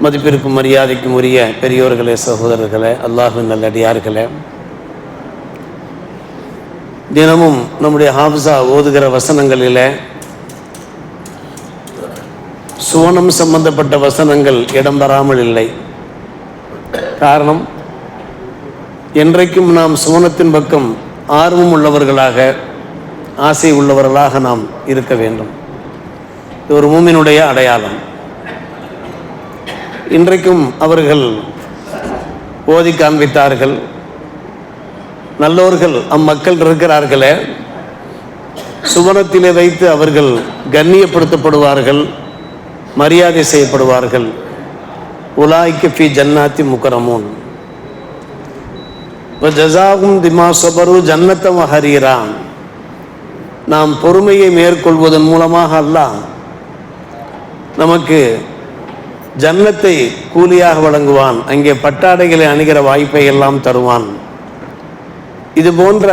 மதிப்பிற்கும் மரியாதைக்கும் உரிய பெரியோர்களே, சகோதரர்களே, அல்லாஹ்வின் நல்லடியார்களே, தினமும் நம்முடைய ஹாஃபிஸா ஓதுகிற வசனங்களில் சுவனம் சம்பந்தப்பட்ட வசனங்கள் இடம்பெறாமல் இல்லை. காரணம், என்றைக்கும் நாம் சுவனத்தின் பக்கம் ஆர்வம் உள்ளவர்களாக, ஆசை உள்ளவர்களாக நாம் இருக்க வேண்டும். இது ஒரு மூமினுடைய அடையாளம். இன்றைக்கும் அவர்கள் ஓதி காண்பித்தார்கள். நல்லோர்கள் அம்மக்கள் இருக்கிறார்களே, சுவனத்திலே வைத்து அவர்கள் கண்ணியப்படுத்தப்படுவார்கள், மரியாதை செய்யப்படுவார்கள். உலாய்க்கு ஃபி ஜன்னாத்தி முக்கரமூன் ஜஸாகும் திமா சபரு ஜன்னத்தம் ஹரீரான். நாம் பொறுமையை மேற்கொள்வதன் மூலமாக அல்லாஹ் நமக்கு ஜன்னத்தை கூலியாக வழங்குவான். அங்கே பட்டாடைகளை அணிகிற வாய்ப்பை எல்லாம் தருவான். இது போன்ற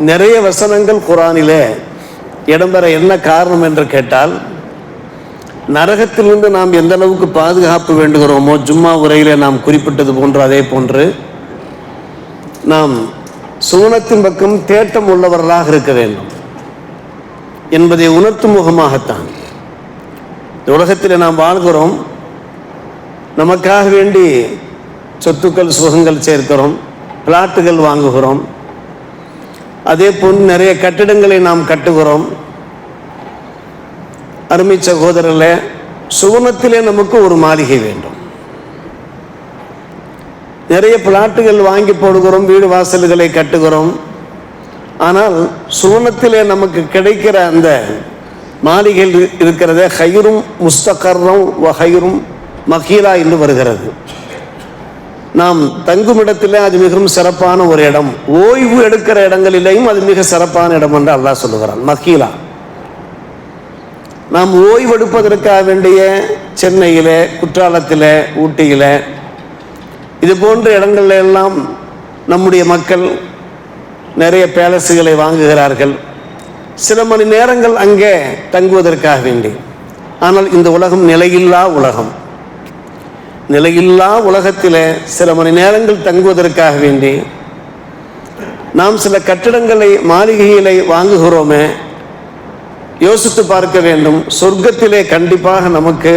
நிறைய வசனங்கள் குர்ஆனிலே இடம்பெற என்ன காரணம் என்று கேட்டால், நரகத்திலிருந்து நாம் எந்த அளவுக்கு பாதுகாப்பு வேண்டுகிறோமோ, ஜும்மா உரையிலே நாம் குறிப்பிட்டது போன்று, அதே போன்று நாம் சுவனத்தின் பக்கம் தேட்டம் உள்ளவர்களாக இருக்க வேண்டும் என்பதை உணர்த்தும் முகமாகத்தான் இந்த உலகத்தில் நாம் வாழ்கிறோம். நமக்காக வேண்டி சொத்துக்கள் சுகங்கள் சேர்க்கிறோம், பிளாட்டுகள் வாங்குகிறோம், அதே போன்று நிறைய கட்டிடங்களை நாம் கட்டுகிறோம். அருமை சகோதரர்களே, சுவனத்திலே நமக்கு ஒரு மாளிகை வேண்டும். நிறைய பிளாட்டுகள் வாங்கி போடுகிறோம், வீடு வாசல்களை கட்டுகிறோம். ஆனால் சுவனத்திலே நமக்கு கிடைக்கிற அந்த மாளிகைகள் இருக்கிறத ஹைரும் முஸ்தகர்ரம் வ ஹைரும் மகீலா என்று வருகிறது. நாம் தங்கும் இடத்திலே அது மிகவும் சிறப்பான ஒரு இடம், ஓய்வு எடுக்கிற இடங்களிலேயும் அது மிக சிறப்பான இடம் என்று அல்லாஹ் சொல்லுகிறான். மகீலா, நாம் ஓய்வெடுப்பதற்காக வேண்டிய சென்னையிலே, குற்றாலத்திலே, ஊட்டியிலே, இது போன்ற இடங்கள்ல எல்லாம் நம்முடைய மக்கள் நிறைய பேலஸுகளை வாங்குகிறார்கள், சில மணி நேரங்கள் அங்கே தங்குவதற்காக வேண்டி. ஆனால் இந்த உலகம் நிலையில்லா உலகம். நிலையில்லா உலகத்தில் சில மணி நேரங்கள் தங்குவதற்காக வேண்டி நாம் சில கட்டிடங்களை, மாளிகைகளை வாங்குகிறோமே. யோசித்து பார்க்க வேண்டும். சொர்க்கத்திலே கண்டிப்பாக நமக்கு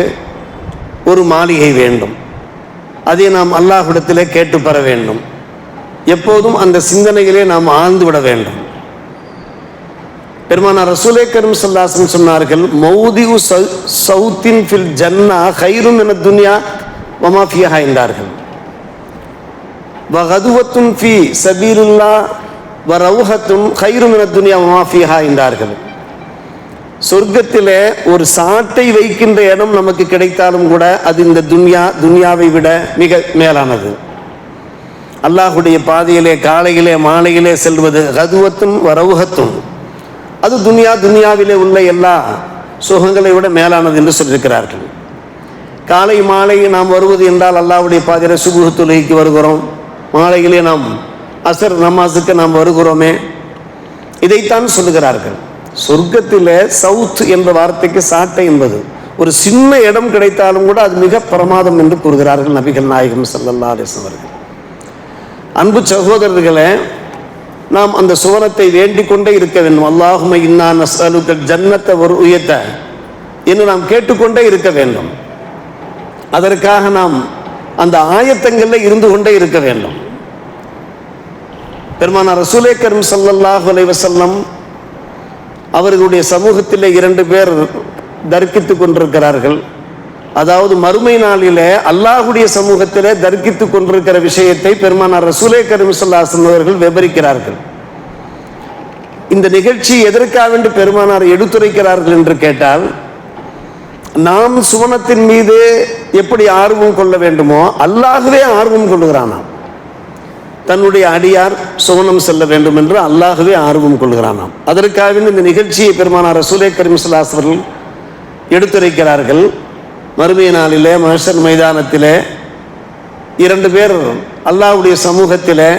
ஒரு மாளிகை வேண்டும். அதை நாம் அல்லாஹ்விடத்திலே கேட்டு பெற வேண்டும். எப்போதும் அந்த சிந்தனையிலே நாம் ஆழ்ந்து விட வேண்டும். பெருமானார் ரசூலே கரீம் ஸல்லல்லாஹு அலைஹி வஸல்லம் சொன்னார்கள், மௌதிஉ சௌத்தின் ஃபில் ஜன்னா கைரும் மினத் துன்யா வமா ஃபிஹா என்றார்கள். வகதுவத்துன் ஃபி சபீலில்லாஹ் வ ரௌஹத்துன் கைரும் மினத் துன்யா வமா ஃபிஹா என்றார்கள். சொர்க்கத்திலே ஒரு சாட்டை வைக்கின்ற இடம் நமக்கு கிடைத்தாலும் கூட அது இந்த துன்யாவை விட மிக மேலானது. அல்லாஹுடைய பாதையிலே காலையிலே மாலையிலே செல்வது கதுவத்தும் வரவுகத்தும், அது துன்யாவிலே உள்ள எல்லா சுகங்களை விட மேலானது என்று சொல்லியிருக்கிறார்கள். காலை மாலை நாம் வருவது என்றால் அல்லாஹ்வுடைய பாதையிலே சுபுஹ் தொழுகைக்கு வருகிறோம், மாலையிலே நாம் அசர் நமாஸுக்கு நாம் வருகிறோமே, இதைத்தான் சொல்லுகிறார்கள். சொர்க்கத்திலே சவுத் என்ற வார்த்தைக்கு சாட்டை என்பது ஒரு சின்ன இடம் கிடைத்தாலும் கூட அது மிக பிரமாதம் என்று கூறுகிறார்கள் நபிகள் நாயகம் ஸல்லல்லாஹு அலைஹி வஸல்லம் அவர்கள். அன்பு சகோதரர்களே, நாம் அந்த சுவனத்தை வேண்டிக் கொண்டே இருக்க வேண்டும். அல்லாஹும்ம இன்னா நஸ்அலுக்கல் ஜன்னத வர்உயத என்று நாம் கேட்டுக்கொண்டே இருக்க வேண்டும். அதற்காக நாம் அந்த ஆயத்தங்களில் இருந்து கொண்டே இருக்க வேண்டும். பெருமானார் ரசூலே கரீம் ஸல்லல்லாஹு அலைஹி வஸல்லம் அவர்களுடைய சமூகத்திலே 2 பேர் தர்க்கித்து கொண்டிருக்கிறார்கள். அதாவது மறுமை நாளிலே அல்லாஹ்வுடைய சமூகத்திலே தர்க்கித்து கொண்டிருக்கிற விஷயத்தை பெருமானார் ரசூலே கரீம் ஸல்லல்லாஹு அலைஹி வஸல்லம் அவர்கள் விவரிக்கிறார்கள். இந்த நிகழ்ச்சி எதற்காக என்று பெருமானார் எடுத்துரைக்கிறார்கள் என்று கேட்டால், நாம் சுவனத்தின் மீது எப்படி ஆர்வம் கொள்ள வேண்டுமோ அல்லாஹ்வே ஆர்வம் கொள்கிறானாம். தன்னுடைய அடியார் சுவனம் செல்ல வேண்டும் என்று அல்லாஹ்வே ஆர்வம் கொள்கிறானாம். அதற்காக இந்த நிகழ்ச்சியை பெருமானார் ரசூலே கரீம் ஸல்லல்லாஹு அலைஹி வஸல்லம் எடுத்துரைக்கிறார்கள். மறுமை நாளிலே மஹ்ஷர் மைதானத்திலே 2 பேர் அல்லாஹ்வுடைய சமூகத்திலே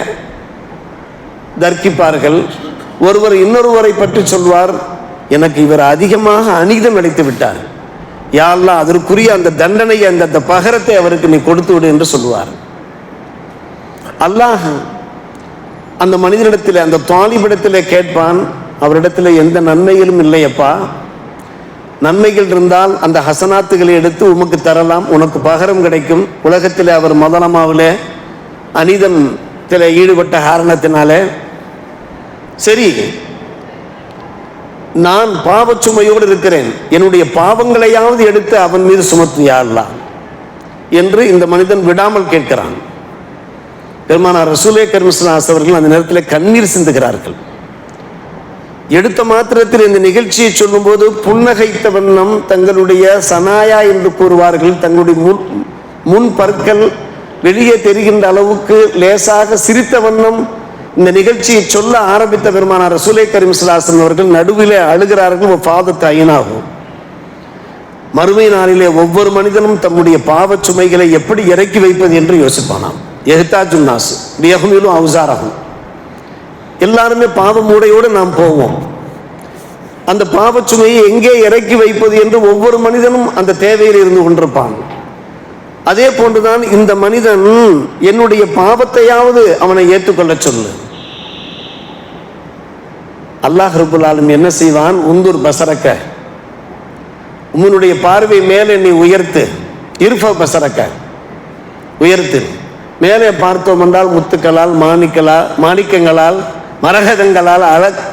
தர்க்கிப்பார்கள். ஒருவர் இன்னொருவரை பற்றி சொல்வார், எனக்கு இவர் அதிகமாக அநீதம் இழைத்து விட்டார், யா அல்லாஹ் அதற்குரிய அந்த தண்டனையை அந்த பகரத்தை அவருக்கு நீ கொடுத்து விடு என்று சொல்லுவார். அல்லாஹ் அந்த மனிதனிடத்தில், அந்த தாலிபிடத்தில் கேட்பான், அவரிடத்தில் எந்த நன்மைகளும் இல்லையப்பா, நன்மைகள் இருந்தால் அந்த ஹசனாத்துகளை எடுத்து உமக்கு தரலாம், உனக்கு பகரம் கிடைக்கும். உலகத்தில் அவர் முதலமாவில் அநீதத்தில் ஈடுபட்ட காரணத்தினாலே சரி நான் பாவச்சுமையோடு இருக்கிறேன், என்னுடைய பாவங்களையாவது எடுத்து அவன் மீது சுமத்தியா அல்லாஹ் என்று இந்த மனிதன் விடாமல் கேட்கிறான். பெருமானார் ரசூலே கரீம் ஸல்லல்லாஹு அலைஹி அவர்கள் அந்த நேரத்தில் கண்ணீர் சிந்துகிறார்கள். எடுத்த மாத்திரத்தில் இந்த நிகழ்ச்சியை சொல்லும்போது புன்னகைத்த வண்ணம் தங்களுடைய சனாயா என்று கூறுவார்கள், தங்களுடைய முன் பற்கள் வெளியே தெரிகின்ற அளவுக்கு லேசாக சிரித்த வண்ணம் இந்த நிகழ்ச்சியை சொல்ல ஆரம்பித்த பெருமானார் ரசூலே கரீம் ஸல்லல்லாஹு அலைஹி வஸல்லம் அவர்கள் நடுவிலே அழுகிறார்கள். ஃபாதத் ஐனாகும். மறுமை நாளிலே ஒவ்வொரு மனிதனும் தம்முடைய பாவச் சுமைகளை எப்படி இறக்கி வைப்பது என்று யோசிப்பானாம். எஹ்தாஜுன் நாஸ் பியஹ்மிலு அவ்ஸாரஹும். எல்லாருமே பாவ மூடையோடு நாம் போவோம். அந்த பாவச்சுமையை எங்கே இறக்கி வைப்பது என்று ஒவ்வொரு மனிதனும் அந்த தேவையில் இருந்து கொண்டிருப்பான். அதே போன்றுதான் இந்த மனிதன், என்னுடைய பாவத்தையாவது அவனை ஏற்றுக்கொள்ள சொல்லு. அல்லாஹ் ரப்புல் ஆலமீன் என்ன செய்வான்? உந்துர் பசரக்க, உன்னுடைய பார்வை மேலே நீ உயர்த்து. இர்ஃப பசரக்க, உயர்த்து. மேலே பார்த்தோம் என்றால் முத்துக்களால் மாணிக்கங்களால் மரகதங்களால்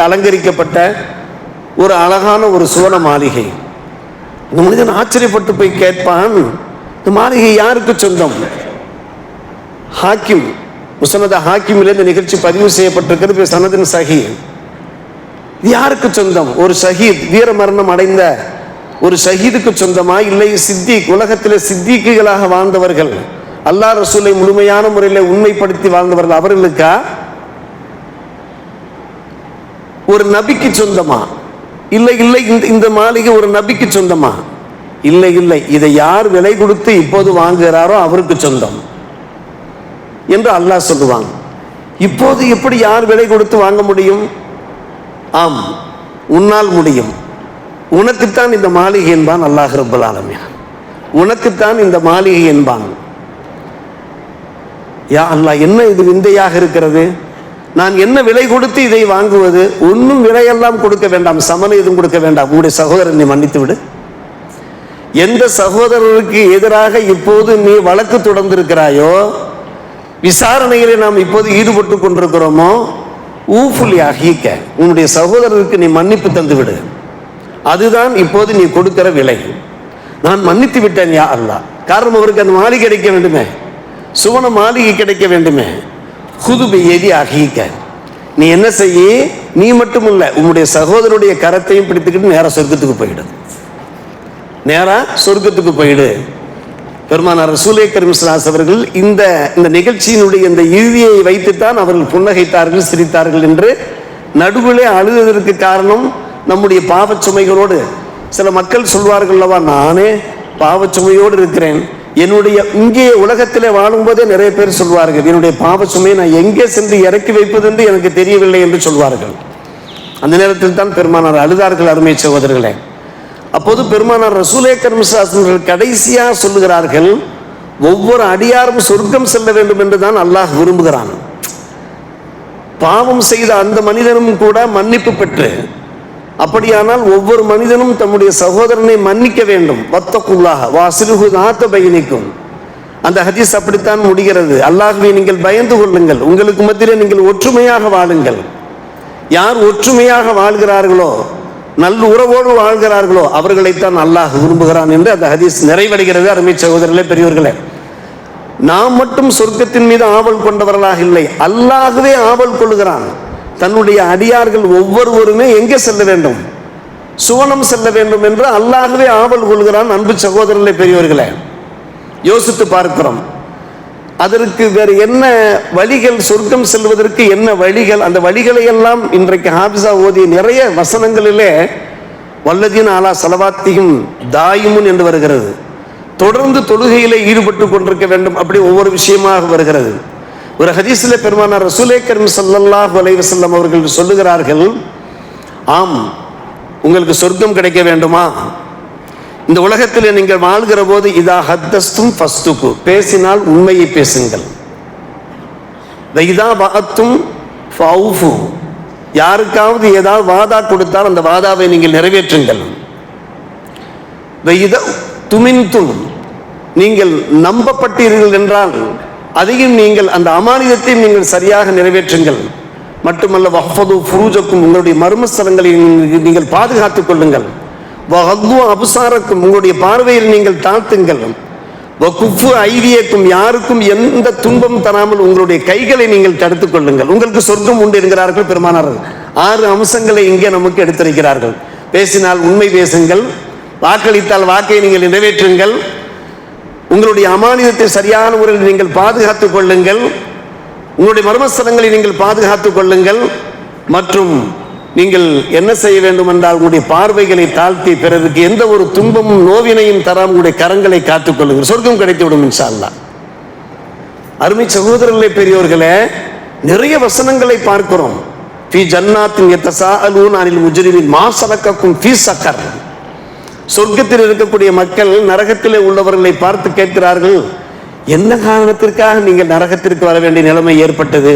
அலங்கரிக்கப்பட்ட ஒரு அழகான ஒரு சுவன மாளிகை. இந்த மனிதன் ஆச்சரியப்பட்டு போய் கேட்பான், இந்த மாளிகை யாருக்கு சொந்தம்? ஹாக்கிம், முஸ்னத் ஹாக்கிமில் இந்த நிகழ்ச்சி பதிவு செய்யப்பட்டிருக்கிறது. சனதின் சஹீ. இது யாருக்கு சொந்தம்? ஒரு ஷஹீத், வீர மரணம் அடைந்த ஒரு ஷஹீதுக்கு சொந்தமா? இல்லை சித்திக், உலகத்திலே சித்திக்குகளாக வாழ்ந்தவர்கள், அல்லாஹ் ரசூலை முழுமையான முறையில் உண்மைப்படுத்தி வாழ்ந்தவர்கள், அவர்களுக்கா? ஒரு நபிக்கு சொந்தமா? இல்லை இல்லை, இந்த மாளிகை ஒரு நபிக்கு சொந்தமா? இல்லை இல்லை, இதை யார் விலை கொடுத்து இப்போது வாங்குகிறாரோ அவருக்கு சொந்தம் என்று அல்லாஹ் சொல்லுவாங்க. இப்போது எப்படி யார் விலை கொடுத்து வாங்க முடியும்? ஆம், உன்னால் முடியும். உனக்குத்தான் இந்த மாளிகை என்பான் அல்லாஹ் ரப்பல் ஆலமீன். உனக்குத்தான் இந்த மாளிகை என்பான். யா அல்லாஹ், என்ன இது விந்தையாக இருக்கிறது, நான் என்ன விலை கொடுத்து இதை வாங்குவது? ஒன்றும் விலையெல்லாம் கொடுக்க வேண்டாம், சமனை எதுவும் கொடுக்க வேண்டாம், உங்களுடைய சகோதரனை மன்னித்து விடு. எந்த சகோதரருக்கு எதிராக இப்போது நீ வழக்கு தொடர்ந்திருக்கிறாயோ, விசாரணைகளை நாம் இப்போது ஈடுபட்டு கொண்டிருக்கிறோமோ, ஊஃபுலி அஹீக்க, உன்னுடைய சகோதரருக்கு நீ மன்னிப்பு தந்து விடு. அதுதான் இப்போது நீ கொடுக்கிற விலை. நான் மன்னித்து விட்டேன் யா அல்லாஹ். காரணம், அவருக்கு அந்த மாளிகை கிடைக்க வேண்டுமே, சுவன மாளிகை கிடைக்க வேண்டுமே. குதுபி எதி அஹீக்க, நீ என்ன செய்ய? நீ மட்டும் இல்ல, உன்னுடைய சகோதரருடைய கரத்தையும் பிடித்துக்கிட்டு நேரா சொர்க்கத்துக்கு போயிடு. நேரா சொர்க்கத்துக்கு போயிடு. பெருமானார் ரசூலே கரீம் ஸல்லல்லாஹு அலைஹி அவர்கள் இந்த நிகழ்ச்சியினுடைய இந்த இறுதியை வைத்துத்தான் அவர்கள் புன்னகைத்தார்கள், சிரித்தார்கள் என்று நடுவிலே அழுததற்கு காரணம் நம்முடைய பாவச்சுமைகளோடு. சில மக்கள் சொல்வார்கள் அல்லவா, நானே பாவச்சுமையோடு இருக்கிறேன், என்னுடைய இங்கே உலகத்திலே வாழும்போதே நிறைய பேர் சொல்வார்கள், என்னுடைய பாவச்சுமையை நான் எங்கே சென்று இறக்கி வைப்பது என்று எனக்கு தெரியவில்லை என்று சொல்வார்கள். அந்த நேரத்தில் தான் பெருமானார் அழுதார்கள். அருமை சகோதரர்களே, அப்போது பெருமானார் ரசூலே கரீம் ஸல்லல்லாஹு அலைஹி வஸல்லம் கடைசியாக சொல்லுகிறார்கள், ஒவ்வொரு அடியாரும் சொர்க்கம் செல்ல வேண்டும் என்று தான் அல்லாஹ் விரும்புகிறான். பாவம் செய்த அந்த மனிதனும் கூட மன்னிப்பு பெற்று, அப்படியானால் ஒவ்வொரு மனிதனும் தம்முடைய சகோதரனை மன்னிக்க வேண்டும். வத்தகுல்லாஹ் வாஸ்லிஹு ذات பைனிக்கும். அந்த ஹதீஸ் அப்படித்தான் முடிகிறது. அல்லாஹ்வை நீங்கள் பயந்து கொள்ளுங்கள், உங்களுக்கு மத்தியிலே நீங்கள் ஒற்றுமையாக வாழுங்கள். யார் ஒற்றுமையாக வாழ்கிறார்களோ, நல்ல உறவோடு வாழ்கிறார்களோ, அவர்களைத்தான் அல்லாஹ் விரும்புகிறான் என்று அந்த ஹதீஸ் நிறைவடைகிறது. அருமை சகோதரர்களே, பெரியவர்களே, நாம் மட்டும் சொர்க்கத்தின் மீது ஆவல் கொண்டவர்களாக இல்லை, அல்லாஹ்வே ஆவல் கொள்கிறான். தன்னுடைய அடியார்கள் ஒவ்வொருவருமே எங்கே செல்ல வேண்டும்? சுவனம் செல்ல வேண்டும் என்று அல்லாஹ்வே ஆவல் கொள்கிறான். அன்பு சகோதரர்களே, பெரியவர்களே, யோசித்து பார்க்கிறோம். அதற்கு வேறு என்ன வழிகள்? சொர்க்கம் செல்வதற்கு என்ன வழிகள்? அந்த வழிகளை எல்லாம் இன்றைக்கு ஹாபிஸா ஓதிய நிறைய வசனங்களிலே வல்லதீன் அலா ஸலவாத்திஹிம் தாயிமுன் என்று வருகிறது. தொடர்ந்து தொழுகையிலே ஈடுபட்டு கொண்டிருக்க வேண்டும், அப்படி ஒவ்வொரு விஷயமாக வருகிறது. ஒரு ஹதீஸிலே பெருமானார் ரசூலே கரீம் ஸல்லல்லாஹு அலைஹி வஸல்லம் அவர்கள் சொல்லுகிறார்கள், ஆம், உங்களுக்கு சொர்க்கம் கிடைக்க வேண்டுமா? இந்த உலகத்தில் நீங்கள் வாழ்கிற போது இதா ஹத்தஸ்தும் ஃபஸ்துக்கு, பேசினால் உண்மையை பேசுங்கள். இதா வஅத்தும் ஃபௌஃபு, யாருக்காவது ஏதாவது வாதா கொடுத்தால் அந்த வாதாவை நீங்கள் நிறைவேற்றுங்கள். துமின்தும், நீங்கள் நம்பப்பட்டீர்கள் என்றால் அதையும் நீங்கள் அந்த அமானிதத்தை நீங்கள் சரியாக நிறைவேற்றுங்கள். மட்டுமல்ல வஹ்ஃபது ஃபுரூஜக்கும், உங்களுடைய மர்மஸ்தலங்களை நீங்கள் பாதுகாத்துக் கொள்ளுங்கள். வஹது அபுசாரக்கும், உங்களுடைய பார்வையில் நீங்கள் தாழ்த்துங்கள். வகுஃபு ஐதியக்கும், யாருக்கும் எந்த துன்பம் தராமல் உங்களுடைய கைகளை நீங்கள் தடுத்துக் கொள்ளுங்கள். உங்களுக்கு சொர்க்கம் உண்டு என்கிறார்கள் பெருமானார். 6 அம்சங்களை இங்கே நமக்கு எடுத்திருக்கிறார்கள். பேசினால் உண்மை பேசுங்கள், வாக்களித்தால் வாக்கை நீங்கள் நிறைவேற்றுங்கள், உங்களுடைய அமானிதத்தை சரியான முறையில் நீங்கள் பாதுகாத்துக் கொள்ளுங்கள், உங்களுடைய மர்மஸ்தலங்களை நீங்கள் பாதுகாத்துக் கொள்ளுங்கள், மற்றும் நீங்கள் என்ன செய்ய வேண்டும் என்றால் உங்களுடைய பார்வைகளை தாழ்த்தி பிறருக்கு எந்த ஒரு துன்பமும் நோவினையும் தராமல் உங்களுடைய கரங்களை காத்துக் கொள்ளுங்கள். சொர்க்கம் கிடைத்துவிடும் இன்ஷா அல்லாஹ். அருமை சகோதரர்களே, பெரியோர்களே, நிறைய வசனங்களை பார்க்கிறோம். ஃபீ ஜன்னாத்தின் யத்தஸாஅலூன அனில் முஜ்ரிமீன் மா ஸலக்கக்கும் ஃபீ ஸகர். சொர்க்கத்தில் இருக்கக்கூடிய மக்கள் நரகத்திலே உள்ளவர்களை பார்த்து கேட்கிறார்கள், என்ன காரணத்திற்காக நீங்கள் நரகத்திற்கு வர வேண்டிய நிலைமை ஏற்பட்டது?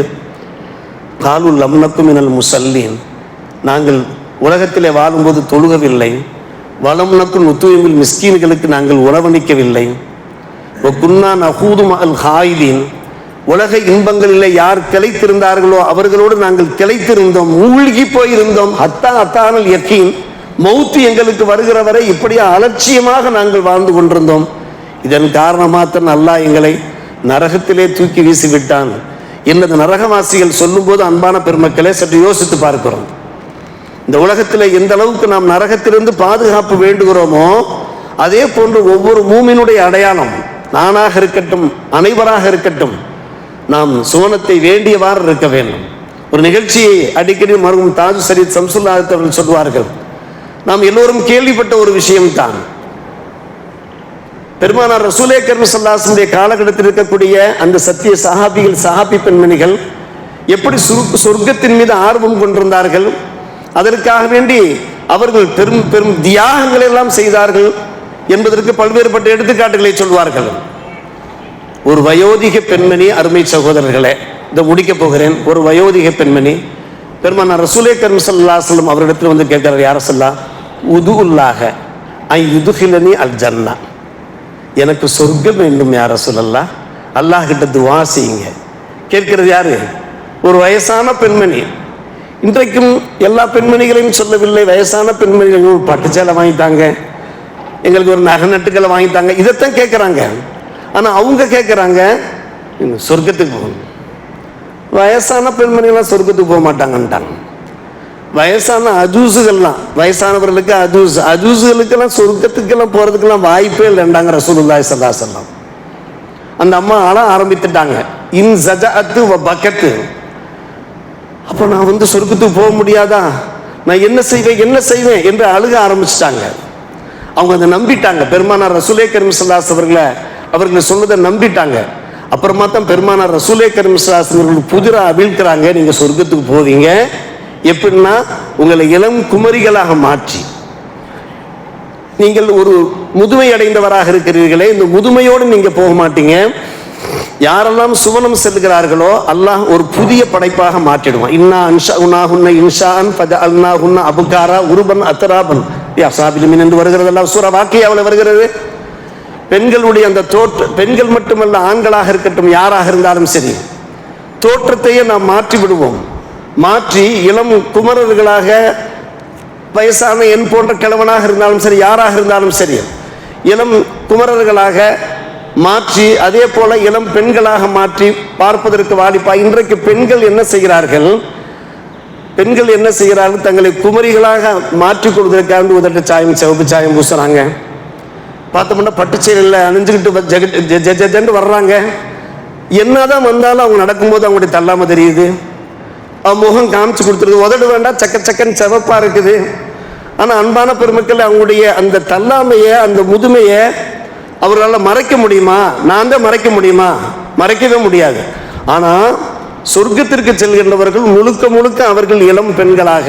காலு லம் நக்கு மினல் முஸல்லீன், நாங்கள் உலகத்திலே வாழும்போது தொழுகவில்லை. வலம் நக்கு நுத்துயமில் மிஸ்கீன்களுக்கு நாங்கள் உணவளிக்கவில்லை. குன்னா நஹூது மஅல் ஹாயிதீன், உலக இன்பங்களிலே யார் கிளைத்திருந்தார்களோ அவர்களோடு நாங்கள் கிளைத்திருந்தோம், மூழ்கி போயிருந்தோம். ஹத்தா அத்தானல் யக்கீன், மௌத்து எங்களுக்கு வருகிற வரை இப்படியே அலட்சியமாக நாங்கள் வாழ்ந்து கொண்டிருந்தோம். இதன் காரணமாகத்தான் அல்லாஹ் எங்களை நரகத்திலே தூக்கி வீசிவிட்டான் என்பது நரகவாசிகள் சொல்லும்போது அன்பான பெருமக்களே சற்று யோசித்து பார்க்கிறோம். இந்த உலகத்தில் எந்த அளவுக்கு நாம் நரகத்திலிருந்து பாதுகாப்பு வேண்டுகிறோமோ அதே போன்று ஒவ்வொரு மூமினுடைய அடையாளம், நானாக இருக்கட்டும் அனைவராக இருக்கட்டும், நாம் சுவனத்தை வேண்டியவாறு இருக்க வேண்டும். ஒரு நிகழ்ச்சியை அடிக்கடி மருகும் தாஜு ஷரீத் ஷம்சுல்லா அவர்கள் சொல்வார்கள். நாம் எல்லோரும் கேள்விப்பட்ட ஒரு விஷயம்தான், பெருமானார் ரசூலே கரீம் ஸல்லல்லாஹு அலைஹி வஸல்லம் காலகட்டத்தில் இருக்கக்கூடிய அந்த சத்திய சஹாபிகள், சஹாபி பெண்மணிகள் எப்படி சொர்க்கத்தின் மீது ஆர்வம் கொண்டிருந்தார்கள், அதற்காக வேண்டி அவர்கள் பெரும் பெரும் தியாகங்களை எல்லாம் செய்தார்கள் என்பதற்கு பல்வேறுபட்ட எடுத்துக்காட்டுகளை சொல்வார்கள். ஒரு வயோதிக பெண்மணி, அருமை சகோதரர்களே, இதை முடிக்கப் போகிறேன். ஒரு வயோதிக பெண்மணி பெருமானார் ரசூலே கரீம் ஸல்லல்லாஹு அலைஹி வஸல்லம் அவரிடத்தில் வந்து கேட்கிறார், யா ரசூலல்லாஹ் உதுல்லாஹ ஐ யுதுகிலனி அல் ஜன்னா, எனக்கு சொர்க்கம் வேண்டும் யா ரசூலல்லாஹ், அல்லாஹ் கிட்ட துவா செய்யுங்க. கேட்கிறது யாரு? ஒரு வயசான பெண்மணி. இன்றைக்கும் எல்லா பெண்மணிகளையும் சொல்லவில்லை, வயசான பெண்மணிகள் பட்டுச்சேலை வாங்கித்தாங்க, எங்களுக்கு ஒரு நகை நட்டுக்களை வாங்கித்தாங்க, இதைத்தான் கேட்குறாங்க. ஆனால் அவங்க கேட்குறாங்க சொர்க்கத்துக்கு போகணும். வயசான பெண்மணிகள்லாம் சொர்க்கத்துக்கு போக மாட்டாங்கன்ட்டாங்க. வயசான அஜூஸுகள்லாம், வயசானவர்களுக்கு அஜூஸுகளுக்கெல்லாம் சொர்க்கத்துக்கெல்லாம் போகிறதுக்கெல்லாம் வாய்ப்பே இல்லைண்டாங்க ரசூலுல்லாஹி ஸல்லல்லாஹு அலைஹி வஸல்லம். அந்த அம்மா ஆள ஆரம்பித்துட்டாங்க. இன் ஜஜஅத்து வ பக்கத்து, அப்போ நான் வந்து சொர்க்கத்துக்கு போக முடியாதா, நான் என்ன செய்வேன் என்று அழுக ஆரம்பிச்சிட்டாங்க. அவங்க அதை நம்பிட்டாங்க. பெருமானார் ரசூலே கரீம் ஸல்லல்லாஹு அலைஹி வஸல்லம் அவர்களை சொன்னதை நம்பிட்டாங்க. அப்புறமா தான் பெருமானார் ரசூலே கரீம் ஸல்லல்லாஹு அலைஹி வஸல்லம் புதிராக அவிழ்க்கிறாங்க, நீங்கள் சொர்க்கத்துக்கு போவீங்க. எப்படின்னா உங்களை இளம் குமரிகளாக மாற்றி, நீங்கள் ஒரு முதுமை அடைந்தவராக இருக்கிறீர்களே, இந்த முதுமையோடு நீங்க போக மாட்டீங்க. யாரெல்லாம் சுவனம் செல்கிறார்களோ அல்லாஹ் ஒரு புதிய படைப்பாக மாற்றிடுவான். இன்னா அன்ஷஅனாஹுன்ன இன்ஷாஅன் ஃபஜஅல்னாஹுன்ன அப்காரா உருபன் அத்ராபன் யஸாபிலின் என்று வருகிறது. அல்லாஹ் சூரா வாக்கியாவில் வருகிறது. பெண்களுடைய அந்த பெண்கள் மட்டுமல்ல, ஆண்களாக இருக்கட்டும், யாராக இருந்தாலும் சரி, தோற்றத்தையே நாம் மாற்றி விடுவோம். மாற்றி இளம் குமரர்களாக, வயசான என் போன்ற கிழவனாக இருந்தாலும் சரி, யாராக இருந்தாலும் சரி, இளம் குமரர்களாக மாற்றி, அதே போல இளம் பெண்களாக மாற்றி பார்ப்பதற்கு வாடிப்பா. இன்றைக்கு பெண்கள் என்ன செய்கிறார்கள்? தங்களை குமரிகளாக மாற்றிக் கொள்வதற்காக உதட்ட சாயம், சிவப்பு சாயம் பூசுறாங்க. பார்த்தோம்னா பட்டுச்சேரியில் அணிஞ்சுக்கிட்டு ஜெஜென்று வர்றாங்க. என்னதான் வந்தாலும் அவங்க நடக்கும்போது அவங்களுடைய தள்ளாம தெரியுது. முகம் காமிச்சு கொடுத்துருது, உதடு வேண்டாம், சக்கன் சிவப்பா இருக்குது. ஆனால் அன்பான பெருமக்கள், அவங்களுடைய அந்த தள்ளாமையை, அந்த முதுமையை அவர்களால் மறைக்க முடியுமா? நான் தான் மறைக்க முடியுமா? மறைக்கவே முடியாது. ஆனால் சொர்க்கத்திற்கு செல்கின்றவர்கள் முழுக்க முழுக்க அவர்கள் இளம் பெண்களாக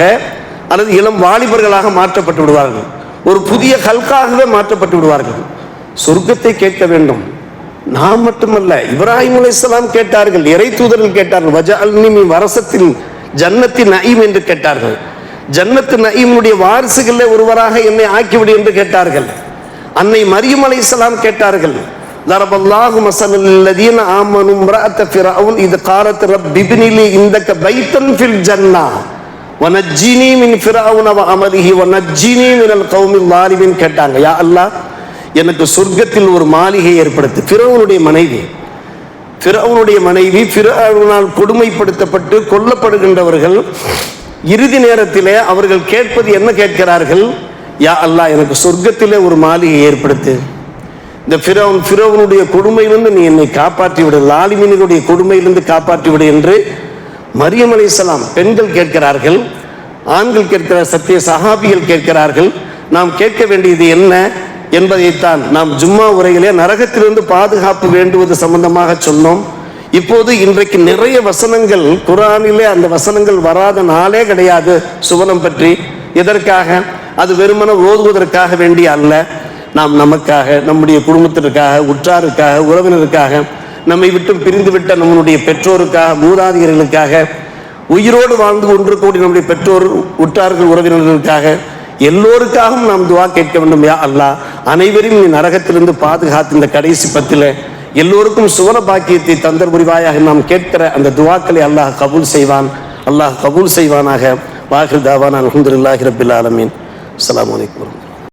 அல்லது இளம் வாலிபர்களாக மாற்றப்பட்டு விடுவார்கள். ஒரு புதிய ஹல்காகவே மாற்றப்பட்டு விடுவார்கள். சொர்க்கத்தை கேட்க வேண்டும். நாம் மட்டுமல்ல, இப்ராஹிம் அலைஹிஸ்ஸலாம் கேட்டார்கள், இறை தூதர்கள் கேட்டார்கள், வஜஅல்னி மின் வரசத்தில் ஜன்னத்தி நஈம் என்று கேட்டார்கள். ஜன்னத்து நஈமுடைய வாரிசுகளில் ஒருவராக என்னை ஆக்கிவிடு என்று கேட்டார்கள். அன்னை மரியம் அலைஹிஸ்ஸலாம் கேட்டார்கள், தரபல்லாஹு மஸலல் லதீன ஆமனு இம்ரஅத ஃபிரௌன் இத் காலத் ரப்பி இப்னி லி இந்தக பைத்தன் ஃபில் ஜன்னah வனஜ்ஜினி மின் ஃபிரௌன வ அமலிஹி வனஜ்ஜினி மினல் கௌமில் ஸாலிமீன் கேட்டாங்க. யா அல்லாஹ், எனக்கு சொர்க்கத்தில் ஒரு மாளிகை ஏற்படுத்து. ஃபிரௌனுடைய மனைவி ஃபிரௌனால் கொடுமைப்படுத்தப்பட்டு கொல்லப்படுகின்றவர்கள் இறுதி நேரத்திலே அவர்கள் கேட்பது என்ன கேட்கிறார்கள்? யா அல்லாஹ், எனக்கு சொர்க்கத்திலே ஒரு மாளிகை ஏற்படுத்து. இந்த ஃபிரௌனுடைய கொடுமையிலிருந்து நீ என்னை காப்பாற்றி விடு, லாலிமீனுடைய கொடுமையிலிருந்து காப்பாற்றி விடு என்று மரியம் அலைஹிஸ்ஸலாம் பெண்கள் கேட்கிறார்கள். ஆண்கள் கேட்கிற சத்திய சஹாபிகள் கேட்கிறார்கள். நாம் கேட்க வேண்டியது என்ன என்பதைத்தான் நாம் ஜும்மா உரையிலே நரகத்திலிருந்து பாதுகாப்பு வேண்டுவது சம்பந்தமாக சொன்னோம். இப்போது இன்றைக்கு நிறைய வசனங்கள் குர்ஆனிலே, அந்த வசனங்கள் வராத நாளே கிடையாது சுவனம் பற்றி. எதற்காக? அது வெறுமன ஓதுவதற்காக வேண்டிய அல்ல. நாம் நமக்காக, நம்முடைய குடும்பத்திற்காக, உற்றாருக்காக, உறவினருக்காக, நம்மை விட்டு பிரிந்துவிட்ட நம்முடைய பெற்றோருக்காக, மூதாதையர்களுக்காக, உயிரோடு வாழ்ந்து ஒன்று கூடி நம்முடைய பெற்றோர், உற்றார்கள், உறவினர்களுக்காக, எல்லோருக்காகவும் நாம் துவா கேட்க வேண்டும். யா அல்லாஹ், அனைவரையும் நீ நரகத்திலிருந்து பாதுகாத்து இந்த கடைசி பத்தில் எல்லோருக்கும் சுவன பாக்கியத்தை தந்தர் புரிவாயாக நாம் கேட்கிற அந்த துவாக்களை அல்லாஹ் கபூல் செய்வான். அல்லாஹ் கபூல் செய்வானாக. வாஹிர் தாவானா அல்ஹம்துலில்லாஹி ரப்பில் ஆலமீன். அஸ்ஸலாமு அலைக்கும்.